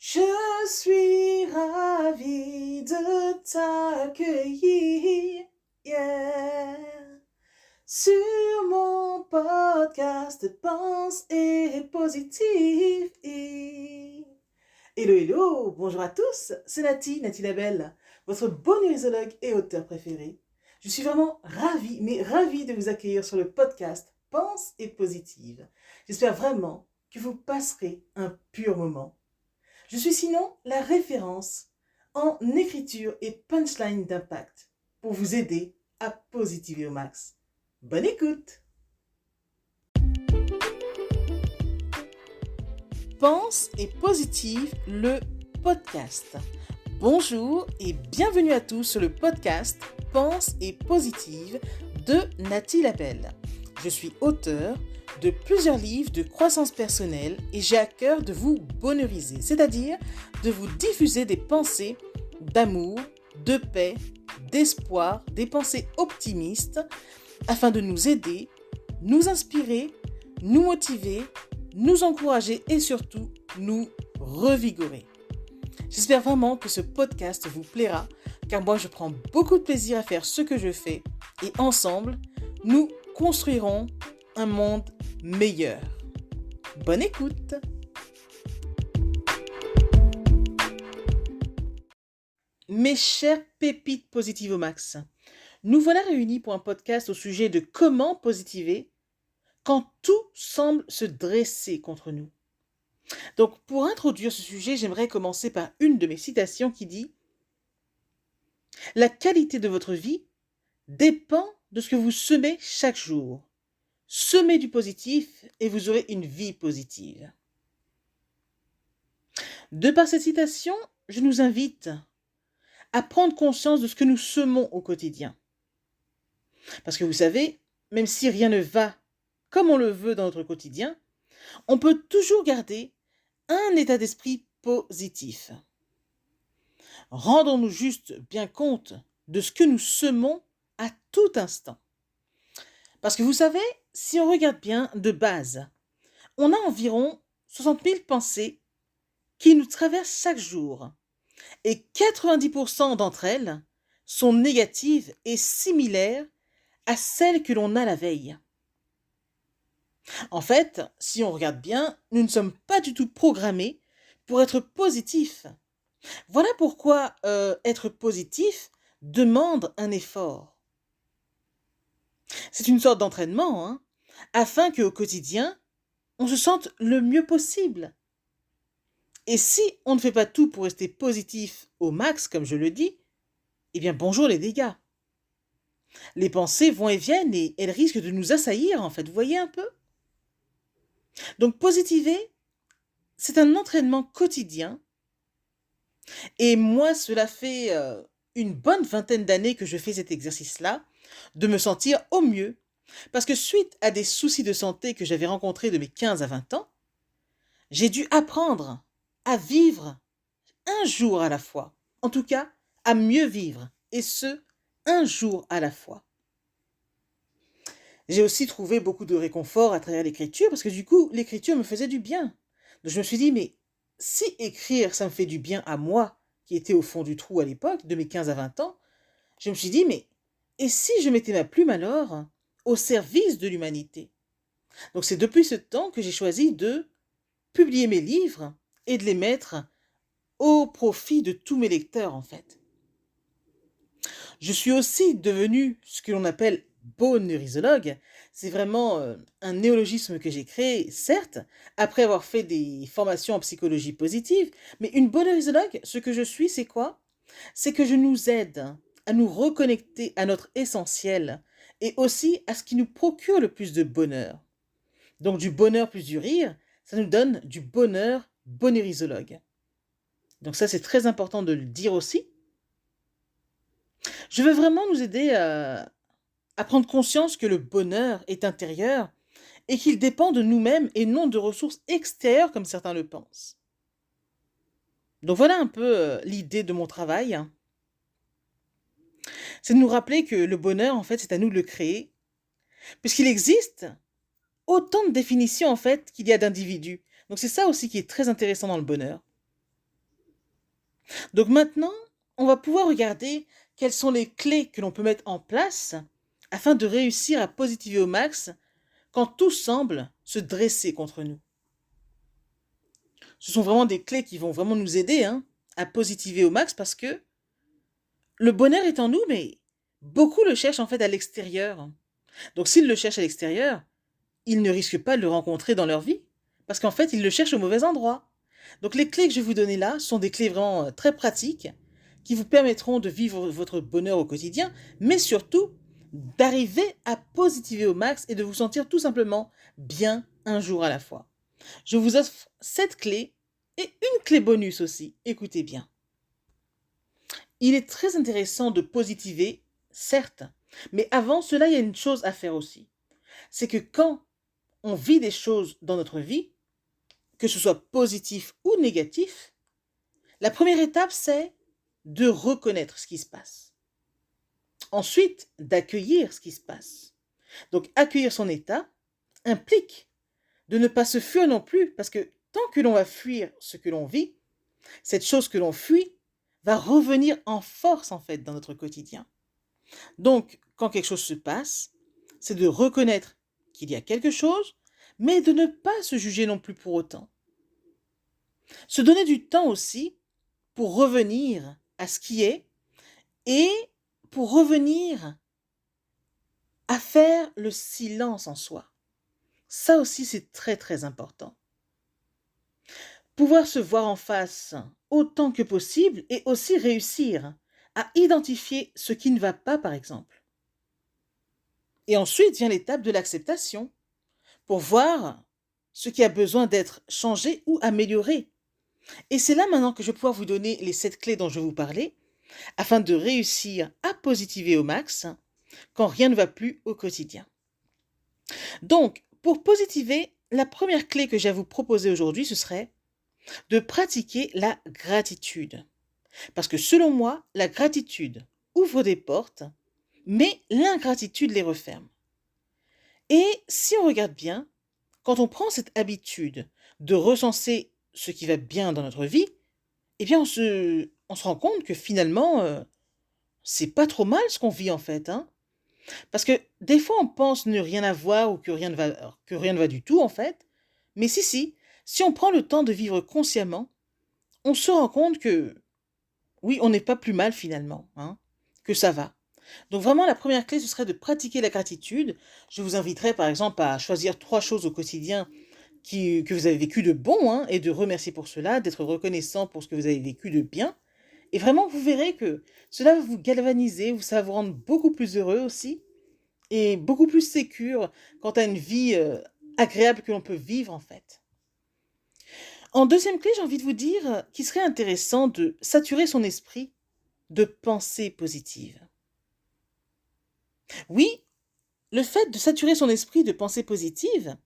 Je suis ravie de t'accueillir, yeah, sur mon podcast Pense et Positive. Hello, hello, bonjour à tous, c'est Nathalie Labelle, votre bonheurisologue et auteur préféré. Je suis vraiment ravie, mais ravie de vous accueillir sur le podcast Pense et Positive. J'espère vraiment que vous passerez un pur moment. Je suis sinon la référence en écriture et punchline d'impact pour vous aider à positiver au max. Bonne écoute! Pense et Positive, le podcast. Bonjour et bienvenue à tous sur le podcast Pense et Positive de Nathalie Labelle. Je suis auteure de plusieurs livres de croissance personnelle et j'ai à cœur de vous bonheuriser, c'est-à-dire de vous diffuser des pensées d'amour, de paix, d'espoir, des pensées optimistes afin de nous aider, nous inspirer, nous motiver, nous encourager et surtout nous revigorer. J'espère vraiment que ce podcast vous plaira car moi je prends beaucoup de plaisir à faire ce que je fais et ensemble nous construirons un monde meilleur. Bonne écoute! Mes chères pépites positives au max, nous voilà réunis pour un podcast au sujet de comment positiver quand tout semble se dresser contre nous. Donc pour introduire ce sujet, j'aimerais commencer par une de mes citations qui dit « La qualité de votre vie dépend de ce que vous semez chaque jour. Semez du positif et vous aurez une vie positive. » De par cette citation, je nous invite à prendre conscience de ce que nous semons au quotidien. Parce que vous savez, même si rien ne va comme on le veut dans notre quotidien, on peut toujours garder un état d'esprit positif. Rendons-nous juste bien compte de ce que nous semons à tout instant. Parce que vous savez, si on regarde bien de base, on a environ 60 000 pensées qui nous traversent chaque jour. Et 90% d'entre elles sont négatives et similaires à celles que l'on a la veille. En fait, si on regarde bien, nous ne sommes pas du tout programmés pour être positifs. Voilà pourquoi être positif demande un effort. C'est une sorte d'entraînement, afin qu'au quotidien, on se sente le mieux possible. Et si on ne fait pas tout pour rester positif au max, comme je le dis, eh bien bonjour les dégâts. Les pensées vont et viennent et elles risquent de nous assaillir, en fait, vous voyez un peu? Donc positiver, c'est un entraînement quotidien. Et moi, cela fait une bonne vingtaine d'années que je fais cet exercice-là, de me sentir au mieux. Parce que suite à des soucis de santé que j'avais rencontrés de mes 15 à 20 ans, j'ai dû apprendre à vivre un jour à la fois. En tout cas, à mieux vivre. Et ce, un jour à la fois. J'ai aussi trouvé beaucoup de réconfort à travers l'écriture, parce que du coup, l'écriture me faisait du bien. Donc je me suis dit, mais si écrire, ça me fait du bien à moi, qui était au fond du trou à l'époque, de mes 15 à 20 ans, je me suis dit, mais et si je mettais ma plume alors au service de l'humanité? Donc c'est depuis ce temps que j'ai choisi de publier mes livres et de les mettre au profit de tous mes lecteurs, en fait. Je suis aussi devenue ce que l'on appelle bonheurisologue. C'est vraiment un néologisme que j'ai créé, certes, après avoir fait des formations en psychologie positive, mais une bonheurisologue, ce que je suis, c'est quoi? C'est que je nous aide à nous reconnecter à notre essentiel et aussi à ce qui nous procure le plus de bonheur. Donc du bonheur plus du rire, ça nous donne du bonheur bonheurisologue. Donc ça, c'est très important de le dire aussi. Je veux vraiment nous aider à prendre conscience que le bonheur est intérieur et qu'il dépend de nous-mêmes et non de ressources extérieures comme certains le pensent. Donc voilà un peu l'idée de mon travail. C'est de nous rappeler que le bonheur, en fait, c'est à nous de le créer, puisqu'il existe autant de définitions, en fait, qu'il y a d'individus. Donc c'est ça aussi qui est très intéressant dans le bonheur. Donc maintenant, on va pouvoir regarder quelles sont les clés que l'on peut mettre en place afin de réussir à positiver au max quand tout semble se dresser contre nous. Ce sont vraiment des clés qui vont vraiment nous aider hein, à positiver au max parce que le bonheur est en nous, mais beaucoup le cherchent en fait à l'extérieur. Donc s'ils le cherchent à l'extérieur, ils ne risquent pas de le rencontrer dans leur vie parce qu'en fait, ils le cherchent au mauvais endroit. Donc les clés que je vais vous donner là sont des clés vraiment très pratiques qui vous permettront de vivre votre bonheur au quotidien, mais surtout d'arriver à positiver au max et de vous sentir tout simplement bien un jour à la fois. Je vous offre 7 clés et une clé bonus aussi. Écoutez bien. Il est très intéressant de positiver, certes, mais avant cela, il y a une chose à faire aussi. C'est que quand on vit des choses dans notre vie, que ce soit positif ou négatif, la première étape, c'est de reconnaître ce qui se passe. Ensuite, d'accueillir ce qui se passe. Donc, accueillir son état implique de ne pas se fuir non plus, parce que tant que l'on va fuir ce que l'on vit, cette chose que l'on fuit va revenir en force, en fait, dans notre quotidien. Donc, quand quelque chose se passe, c'est de reconnaître qu'il y a quelque chose, mais de ne pas se juger non plus pour autant. Se donner du temps aussi pour revenir à ce qui est et pour revenir à faire le silence en soi. Ça aussi, c'est très très important. Pouvoir se voir en face autant que possible et aussi réussir à identifier ce qui ne va pas, par exemple. Et ensuite vient l'étape de l'acceptation pour voir ce qui a besoin d'être changé ou amélioré. Et c'est là maintenant que je vais pouvoir vous donner les 7 clés dont je vais vous parler afin de réussir à positiver au max quand rien ne va plus au quotidien. Donc, pour positiver, la première clé que j'ai à vous proposer aujourd'hui, ce serait de pratiquer la gratitude. Parce que selon moi, la gratitude ouvre des portes, mais l'ingratitude les referme. Et si on regarde bien, quand on prend cette habitude de recenser ce qui va bien dans notre vie, eh bien on se rend compte que finalement, c'est pas trop mal ce qu'on vit en fait, hein. Parce que des fois, on pense ne rien avoir ou que rien ne va du tout, en fait. Mais si on prend le temps de vivre consciemment, on se rend compte que, oui, on n'est pas plus mal finalement, hein, que ça va. Donc vraiment, la première clé, ce serait de pratiquer la gratitude. Je vous inviterai par exemple à choisir 3 choses au quotidien que vous avez vécu de bon, hein, et de remercier pour cela, d'être reconnaissant pour ce que vous avez vécu de bien. Et vraiment, vous verrez que cela va vous galvaniser, ça va vous rendre beaucoup plus heureux aussi et beaucoup plus sécure quant à une vie, agréable que l'on peut vivre, en fait. En deuxième clé, j'ai envie de vous dire, qu'il serait intéressant de saturer son esprit de pensées positives. Oui, le fait de saturer son esprit de pensées positives,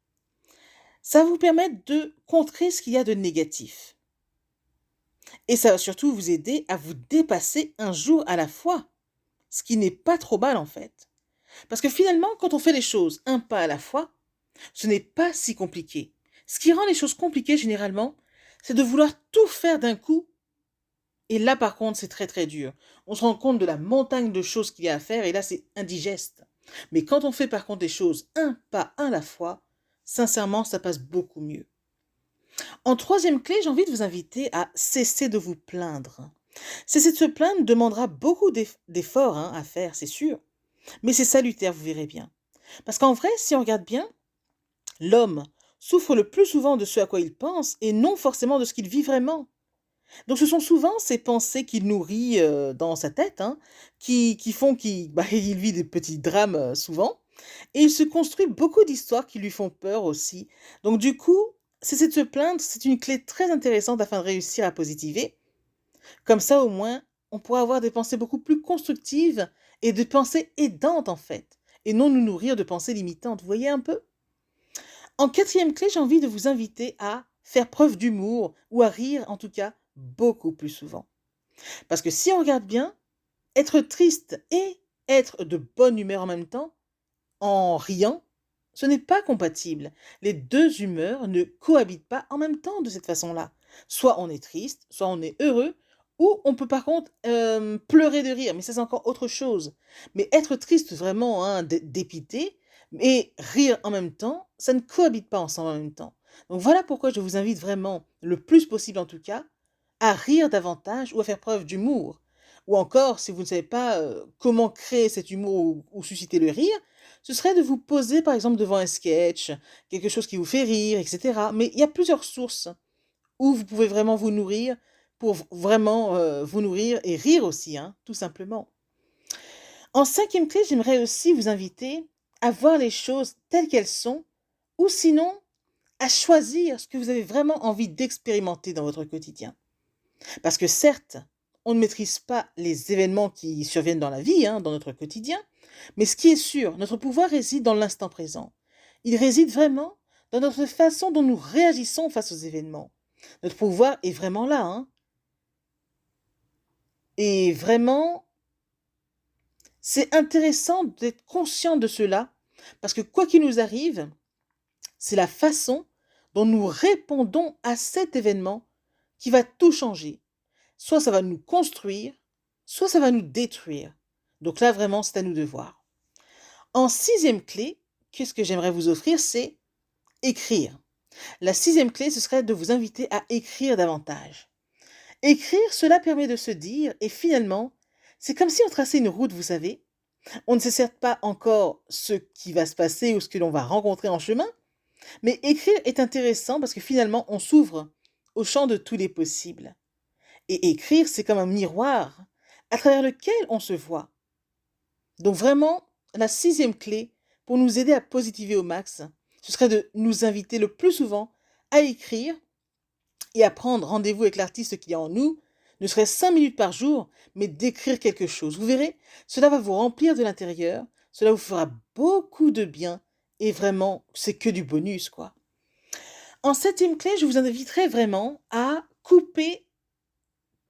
ça va vous permettre de contrer ce qu'il y a de négatif et ça va surtout vous aider à vous dépasser un jour à la fois, ce qui n'est pas trop mal, en fait. Parce que finalement, quand on fait les choses un pas à la fois, ce n'est pas si compliqué. Ce qui rend les choses compliquées généralement, c'est de vouloir tout faire d'un coup. Et là, par contre, c'est très très dur. On se rend compte de la montagne de choses qu'il y a à faire et là, c'est indigeste. Mais quand on fait par contre des choses un pas à la fois, sincèrement, ça passe beaucoup mieux. En troisième clé, j'ai envie de vous inviter à cesser de vous plaindre. Cesser de se plaindre demandera beaucoup d'efforts hein, à faire, c'est sûr. Mais c'est salutaire, vous verrez bien. Parce qu'en vrai, si on regarde bien, l'homme souffre le plus souvent de ce à quoi il pense et non forcément de ce qu'il vit vraiment. Donc ce sont souvent ces pensées qu'il nourrit dans sa tête hein, qui font qu'il il vit des petits drames souvent et il se construit beaucoup d'histoires qui lui font peur aussi. Donc du coup, cesser de se plaindre, c'est une clé très intéressante afin de réussir à positiver. Comme ça au moins, on pourra avoir des pensées beaucoup plus constructives et des pensées aidantes en fait, et non nous nourrir de pensées limitantes. Vous voyez un peu? En quatrième clé, j'ai envie de vous inviter à faire preuve d'humour ou à rire, en tout cas, beaucoup plus souvent. Parce que si on regarde bien, être triste et être de bonne humeur en même temps, en riant, ce n'est pas compatible. Les deux humeurs ne cohabitent pas en même temps de cette façon-là. Soit on est triste, soit on est heureux, Ou on peut par contre, pleurer de rire, mais ça c'est encore autre chose. Mais être triste vraiment, hein, dépité, et rire en même temps, ça ne cohabite pas ensemble en même temps. Donc voilà pourquoi je vous invite vraiment, le plus possible en tout cas, à rire davantage ou à faire preuve d'humour. Ou encore, si vous ne savez pas, comment créer cet humour ou susciter le rire, ce serait de vous poser par exemple devant un sketch, quelque chose qui vous fait rire et cetera. Mais il y a plusieurs sources où vous pouvez vraiment vous nourrir pour vraiment, vous nourrir et rire aussi, hein, tout simplement. En cinquième clé, j'aimerais aussi vous inviter à voir les choses telles qu'elles sont ou sinon à choisir ce que vous avez vraiment envie d'expérimenter dans votre quotidien. Parce que certes, on ne maîtrise pas les événements qui surviennent dans la vie, hein, dans notre quotidien, mais ce qui est sûr, notre pouvoir réside dans l'instant présent. Il réside vraiment dans notre façon dont nous réagissons face aux événements. Notre pouvoir est vraiment là, hein. Et vraiment, c'est intéressant d'être conscient de cela, parce que quoi qu'il nous arrive, c'est la façon dont nous répondons à cet événement qui va tout changer. Soit ça va nous construire, soit ça va nous détruire. Donc là, vraiment, c'est à nous de voir. En sixième clé, qu'est-ce que j'aimerais vous offrir? C'est écrire. La sixième clé, ce serait de vous inviter à écrire davantage. Écrire, cela permet de se dire, et finalement, c'est comme si on traçait une route, vous savez. On ne sait certes pas encore ce qui va se passer ou ce que l'on va rencontrer en chemin, mais écrire est intéressant parce que finalement, on s'ouvre au champ de tous les possibles. Et écrire, c'est comme un miroir à travers lequel on se voit. Donc vraiment, la sixième clé pour nous aider à positiver au max, ce serait de nous inviter le plus souvent à écrire et à prendre rendez-vous avec l'artiste qui est en nous, ne serait-ce 5 minutes par jour, mais d'écrire quelque chose. Vous verrez, cela va vous remplir de l'intérieur, cela vous fera beaucoup de bien, et vraiment, c'est que du bonus, quoi. En septième clé, je vous inviterai vraiment à couper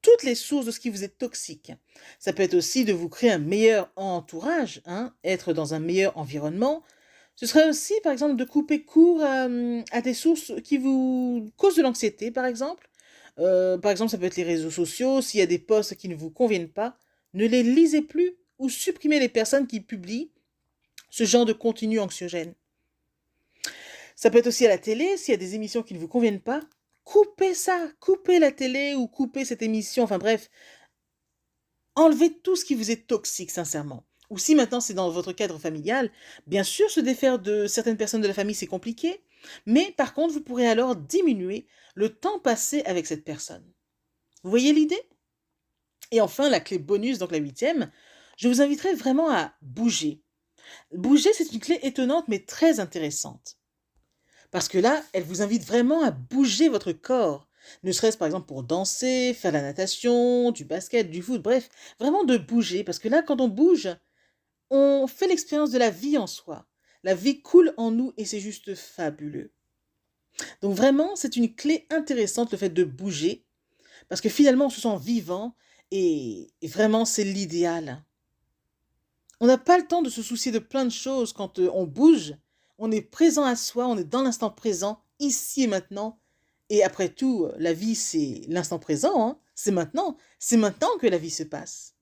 toutes les sources de ce qui vous est toxique. Ça peut être aussi de vous créer un meilleur entourage, hein, être dans un meilleur environnement. Ce serait aussi, par exemple, de couper court à des sources qui vous causent de l'anxiété, par exemple. Par exemple, ça peut être les réseaux sociaux. S'il y a des posts qui ne vous conviennent pas, ne les lisez plus ou supprimez les personnes qui publient ce genre de contenu anxiogène. Ça peut être aussi à la télé, s'il y a des émissions qui ne vous conviennent pas, coupez ça, coupez la télé ou coupez cette émission, enfin bref, enlevez tout ce qui vous est toxique, sincèrement. Ou si maintenant c'est dans votre cadre familial, bien sûr, se défaire de certaines personnes de la famille, c'est compliqué, mais par contre, vous pourrez alors diminuer le temps passé avec cette personne. Vous voyez l'idée? Et enfin, la clé bonus, donc la huitième, je vous inviterai vraiment à bouger. Bouger, c'est une clé étonnante mais très intéressante. Parce que là, elle vous invite vraiment à bouger votre corps. Ne serait-ce par exemple pour danser, faire la natation, du basket, du foot, bref, vraiment de bouger. Parce que là, quand on bouge, on fait l'expérience de la vie en soi. La vie coule en nous et c'est juste fabuleux. Donc vraiment, c'est une clé intéressante le fait de bouger. Parce que finalement, on se sent vivant et vraiment, c'est l'idéal. On n'a pas le temps de se soucier de plein de choses quand on bouge. On est présent à soi, on est dans l'instant présent, ici et maintenant. Et après tout, la vie, c'est l'instant présent, hein. C'est maintenant que la vie se passe.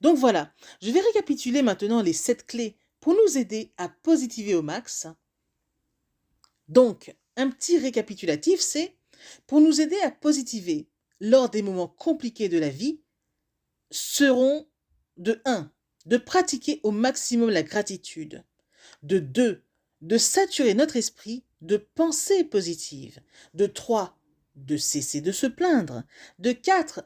Donc voilà, je vais récapituler maintenant les 7 clés pour nous aider à positiver au max. Donc, un petit récapitulatif, c'est pour nous aider à positiver lors des moments compliqués de la vie, seront de un, de pratiquer au maximum la gratitude, de 2, de saturer notre esprit de pensées positives, de 3, de cesser de se plaindre, de 4,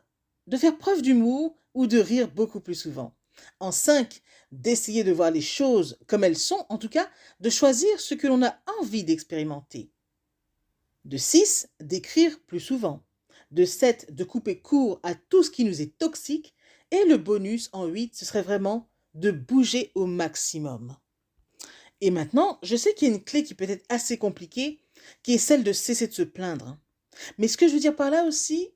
de faire preuve d'humour ou de rire beaucoup plus souvent, en 5, d'essayer de voir les choses comme elles sont, en tout cas de choisir ce que l'on a envie d'expérimenter, de 6, d'écrire plus souvent, de 7, de couper court à tout ce qui nous est toxique, et le bonus en 8, ce serait vraiment de bouger au maximum. Et maintenant, je sais qu'il y a une clé qui peut être assez compliquée, qui est celle de cesser de se plaindre. Mais ce que je veux dire par là aussi,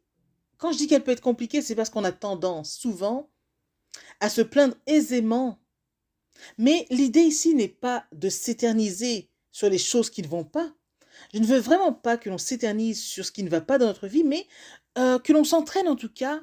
quand je dis qu'elle peut être compliquée, c'est parce qu'on a tendance souvent à se plaindre aisément. Mais l'idée ici n'est pas de s'éterniser sur les choses qui ne vont pas. Je ne veux vraiment pas que l'on s'éternise sur ce qui ne va pas dans notre vie, mais que l'on s'entraîne en tout cas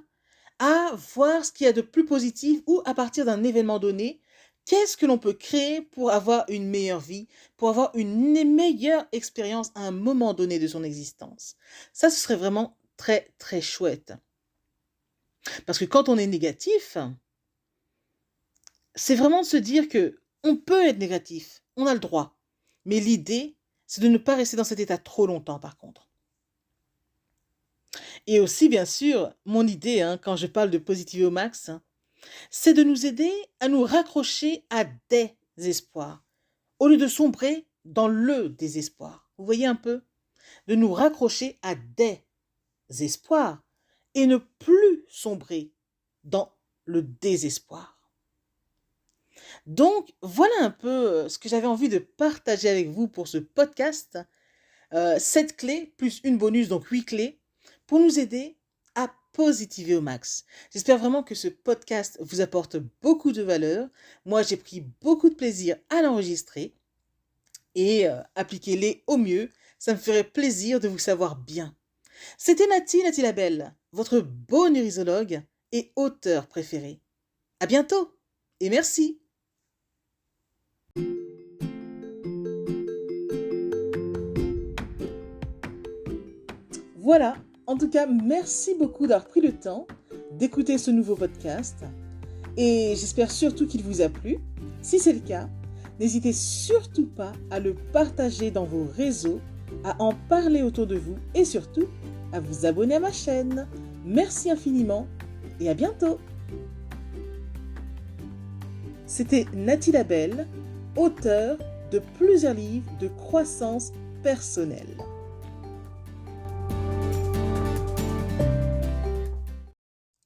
à voir ce qu'il y a de plus positif ou à partir d'un événement donné, qu'est-ce que l'on peut créer pour avoir une meilleure vie, pour avoir une meilleure expérience à un moment donné de son existence. Ça, ce serait vraiment très, très chouette. Parce que quand on est négatif, c'est vraiment de se dire que on peut être négatif, on a le droit. Mais l'idée, c'est de ne pas rester dans cet état trop longtemps, par contre. Et aussi, bien sûr, mon idée, hein, quand je parle de Positiver au max, hein, c'est de nous aider à nous raccrocher à des espoirs, au lieu de sombrer dans le désespoir. Vous voyez un peu? De nous raccrocher à des espoirs et ne plus sombrer dans le désespoir. Donc, voilà un peu ce que j'avais envie de partager avec vous pour ce podcast. 7 clés plus une bonus, donc 8 clés, pour nous aider à positiver au max. J'espère vraiment que ce podcast vous apporte beaucoup de valeur. Moi, j'ai pris beaucoup de plaisir à l'enregistrer et appliquez-les au mieux. Ça me ferait plaisir de vous savoir bien. C'était Nathalie Labelle, votre beau neurisologue et auteur préféré. À bientôt et merci. Voilà, en tout cas, merci beaucoup d'avoir pris le temps d'écouter ce nouveau podcast et j'espère surtout qu'il vous a plu. Si c'est le cas, n'hésitez surtout pas à le partager dans vos réseaux, à en parler autour de vous et surtout à vous abonner à ma chaîne. Merci infiniment et à bientôt. C'était Nathalie Labelle, auteure de plusieurs livres de croissance personnelle.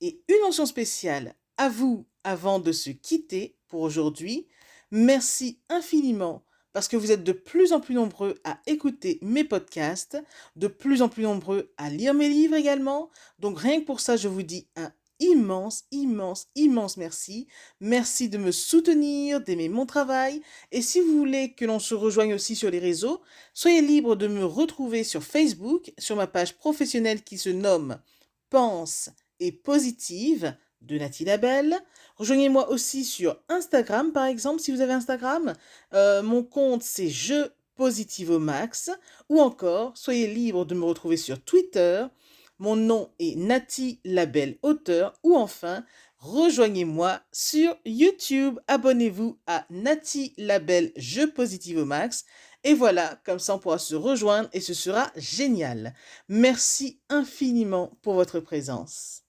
Et une mention spéciale à vous avant de se quitter pour aujourd'hui. Merci infiniment parce que vous êtes de plus en plus nombreux à écouter mes podcasts, de plus en plus nombreux à lire mes livres également. Donc rien que pour ça, je vous dis un immense, immense, immense merci. Merci de me soutenir, d'aimer mon travail. Et si vous voulez que l'on se rejoigne aussi sur les réseaux, soyez libre de me retrouver sur Facebook, sur ma page professionnelle qui se nomme Pense et positive de Nathalie Labelle. Rejoignez-moi aussi sur Instagram, par exemple, si vous avez Instagram. Mon compte, c'est Je Positive au Max. Ou encore, soyez libre de me retrouver sur Twitter. Mon nom est Nathalie Labelle, auteur. Ou enfin, rejoignez-moi sur YouTube. Abonnez-vous à Nathalie Labelle, Je Positive au Max. Et voilà, comme ça on pourra se rejoindre et ce sera génial. Merci infiniment pour votre présence.